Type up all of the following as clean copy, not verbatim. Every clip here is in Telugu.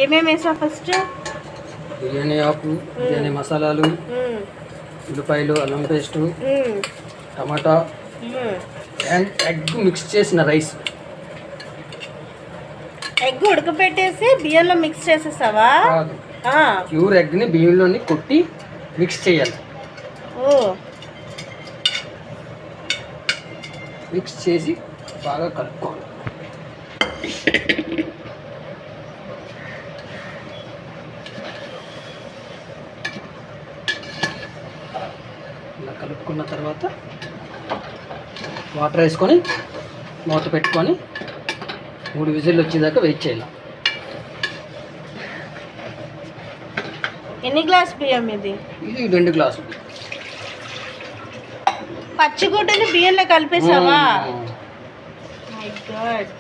ఏమేమి వేసావు ఫస్ట్? బిర్యానీ ఆకు, బిర్యానీ మసాలాలు, ఉల్లిపాయలు, అల్లం paste, tomato and egg mix చేసిన రైస్. ఎగ్ ఉడకపెట్టేసి బియ్యంలో మిక్స్ చేసేసావా? ప్యూర్ ఎగ్ని బియ్యంలోని కొట్టి మిక్స్ చేయాలి. మిక్స్ చేసి బాగా కలుపుకోవాలి. ఇలా కలుపుకున్న తర్వాత వాటర్ వేసుకొని మూత పెట్టుకొని 3 విజిల్లు వచ్చేదాకా వెయిట్ చేయాలి. ఎన్ని గ్లాస్ బియ్యం ఇది? ఇది 2 గ్లాసులు. పచ్చిగుడ్డని బియ్యంలో కలిపేసావా? My God.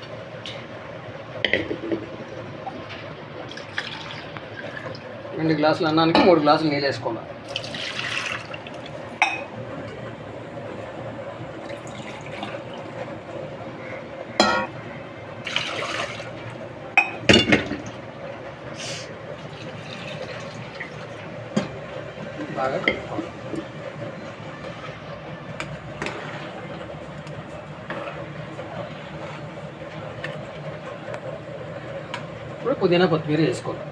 2 గ్లాసులు అన్నానికి 3 గ్లాసులు నీళ్ళు వేసుకోవాలి. బాగా కలుపుకోవాలి. ఇప్పుడు పుదీనా కొత్తిమీర వేసుకోవాలి.